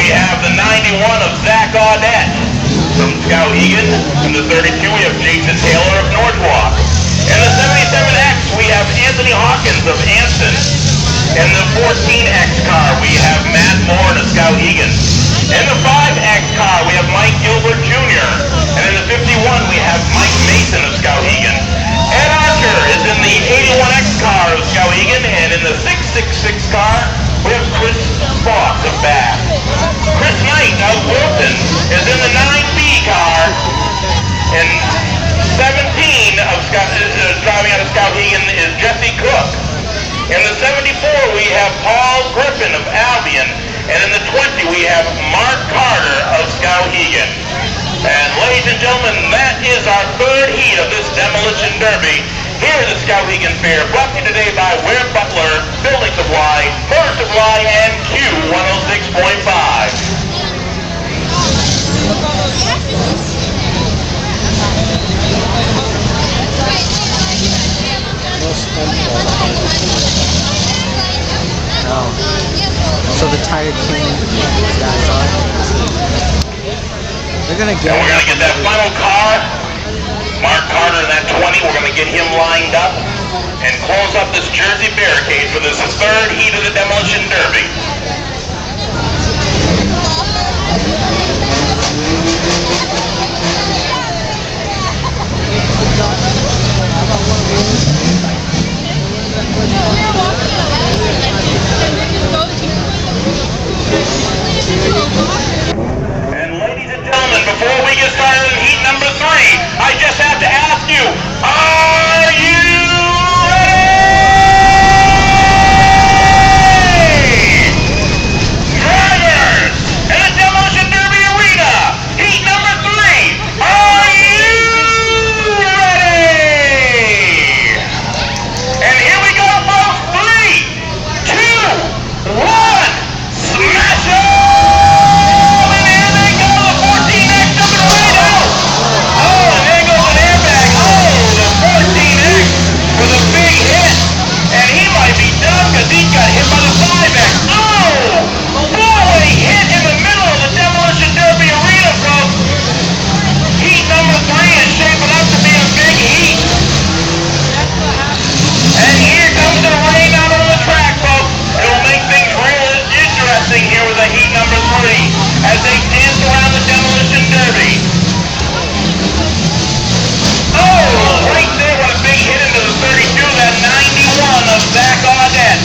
we have the 91 of Zach Audette from Skowhegan. In the 32, we have Jason Taylor of Northwalk. In the 77X, we have Anthony Hawkins of Anson. In the 14X car, we have Matt Moore of Skowhegan. In the 5X car, we have Mike Gilbert Jr. And in the 51, we have Mike Mason of Skowhegan. Ed Archer is in the 81X car of Skowhegan, and in the 666 car, we have Chris Fox of Bath. Chris Knight of Wilton is in the 9B car, and 17 of driving out of Skowhegan is Jesse Cook. In the 74, we have Paul Griffin of Albion, and in the 20, we have Mark Carter of Skowhegan. And ladies and gentlemen, that is our third heat of this Demolition Derby here at the Skowhegan Fair, brought to you today by Ware Butler, Building Supply, Motor Supply, and Q106.5. So the tire king guys are. They're gonna get. And we're gonna get that final car. Mark Carter in that 20. We're gonna get him lined up and close up this Jersey barricade for this third heat of the Demolition Derby. And ladies and gentlemen, before we get started in heat number 3, I just have to ask you, are you ready? Drivers in the Demolition Derby Arena, heat number 3, are you ready? And here we go, folks, 3, 2, 1, smash it! Here with the heat number 3 as they dance around the Demolition Derby. Oh, right there, what a big hit into the 32, that 91 of Zach Audette.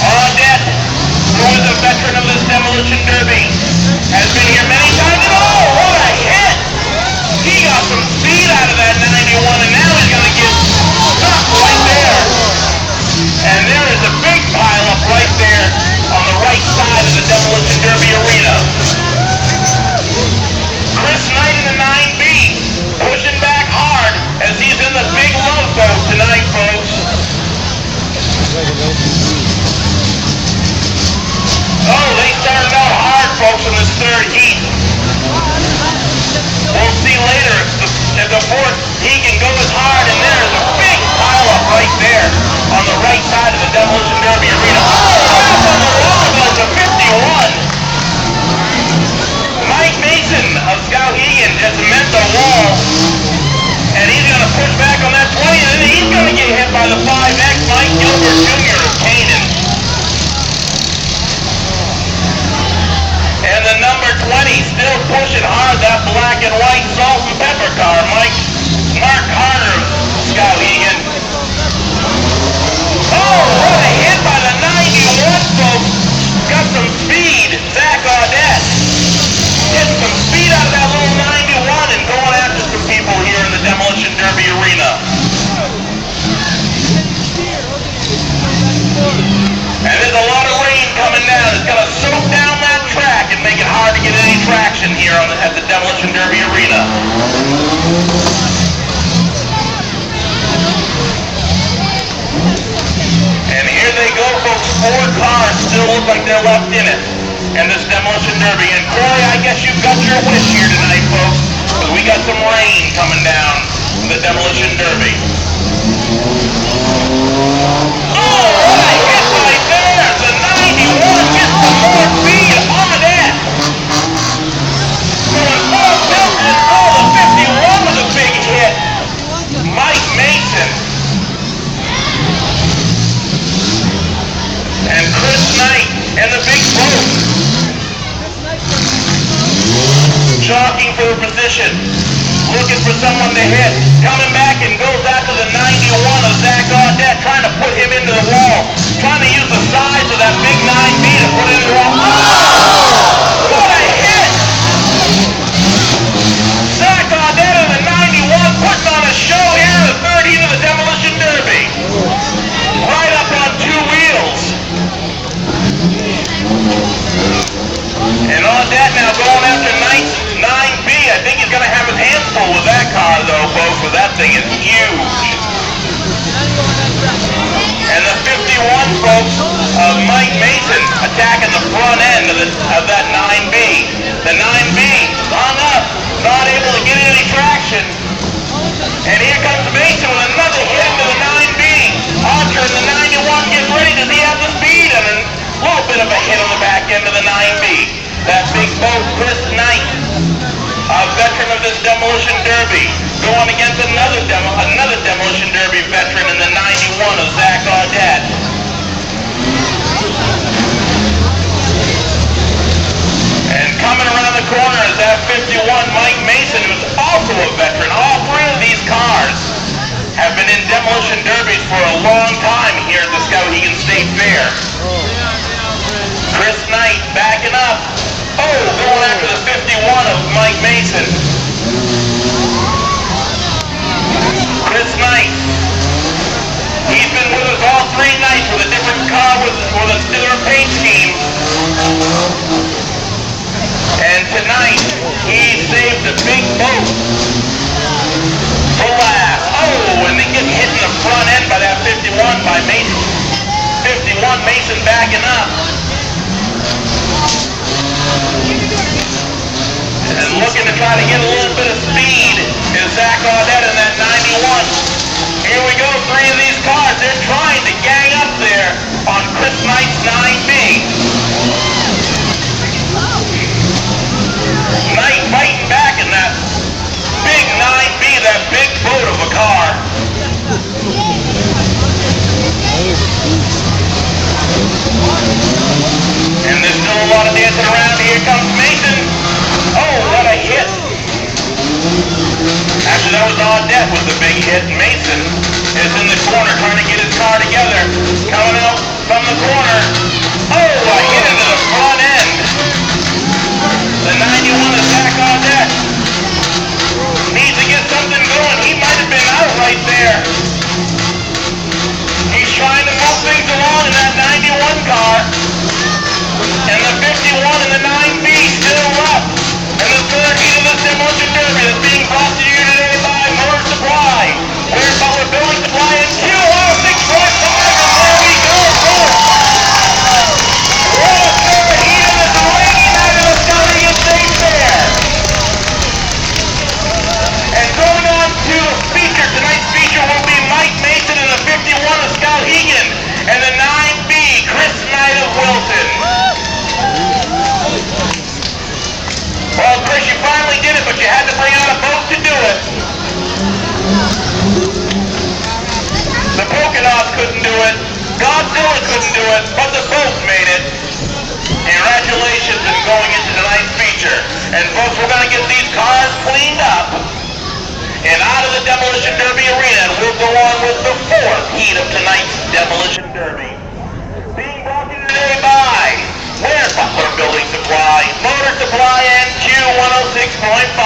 Audette, who is a veteran of this Demolition Derby, has been here many times. And oh, what a hit! He got some speed out of that 91, and now he's going to get stuck right there. And there is a big pileup right there on the right side of the Demolition Derby Arena. Chris Knight in the 9B, pushing back hard as he's in the big love boat tonight, folks. Oh, they started out hard, folks, in this third heat. We'll see later if the fourth heat can go as hard, and there's a big pileup right there on the right side of the Demolition Derby Arena. Oh, 51. Mike Mason of Skowhegan just met the wall, and he's going to push back on that 20, and then he's going to get hit by the 5X, Mike Gilbert Jr. of Canaan. And the number 20 still pushing hard, that black and white salt and pepper car, Mark Carter of Skowhegan. Oh, what a hit by the 91, folks. Got some speed, Zach Audette. Getting some speed out of that little 91 and going after some people here in the Demolition Derby Arena. And there's a lot of rain coming down. It's going to soak down that track and make it hard to get any traction here at the Demolition Derby Arena. And here they go, folks. 4 cars still look like they're left in it in this Demolition Derby. And Corey, I guess you've got your wish here tonight, folks, because we got some rain coming down in the Demolition Derby. Oh, what a hit right there! The 91 gets some more speed on that. Demolition. Looking for someone to hit. Coming back and goes after the 91 of Zach Audette, trying to put him into the wall. Trying to use the size of that big 9B to put it in the wall. Oh! What a hit! Zach Audette of the 91 putting on a show here in the third heat of the Demolition Derby. Right up on two wheels. And Audette now going after 9B. I think he's going to have his hands full with that car, though, folks, because that thing is huge. And the 51, folks, of Mike Mason attacking the front end of that 9B. The 9B hung up, not able to get any traction. And here comes Mason with another hit into the 9B. Archer in the 91 gets ready. Does he have the speed? And a little bit of a hit on the back end of the 9B. That big boat, Chris Knight, a veteran of this Demolition Derby, going against another Demolition Derby veteran in the 91 of Zach Audette. And coming around the corner is that 51 Mike Mason, who's also a veteran. All three of these cars have been in Demolition Derbies for a long time here at the Skowhegan State Fair. Chris Knight backing up. Oh, going after the 51 of Mike Mason. Chris Knight. He's been with us all 3 nights with a different car with a different paint scheme. And tonight, he saved a big boat for last. Oh, and they get hit in the front end by that 51 by Mason. 51 Mason backing up. And looking to try to get a little bit of speed is Zach Audette in that 91. Here we go, 3 of these cars. They're trying to gang up there on Chris Knight's 9B. Knight fighting back in that big 9B, that big boat of a car. And there's still a lot of dancing around. Here comes Mason. Oh, what a hit. Actually, that was Audette with the big hit. Mason is in the corner trying to get his car together. Coming out from the corner. Oh, a hit into the front end. The 91 is Zach Audette. Needs to get something going. He might have been out right there. He's trying to move things along in that 91 car. And the 51 and the 9B still up. And the third heat of this Demolition Derby is being brought to you today by Motor Supply. We're Butler Building Supply and Q106.5. And there we go, folks. What a third heat of this rainy night of the Skowhegan State Fair. And going on to the feature, tonight's feature will be Mike Mason and the 51 of Skowhegan and the 9B, Chris Knight of Wilson. Well, Chris, you finally did it, but you had to bring out a boat to do it. The polka dots couldn't do it. Godzilla couldn't do it, but the boat made it. Congratulations on going into tonight's feature. And folks, we're going to get these cars cleaned up and out of the Demolition Derby arena, and we'll go on with the 4th heat of tonight's Demolition Derby. Being brought to you today by Butler Building Supply, Motor Supply, and Q106.5.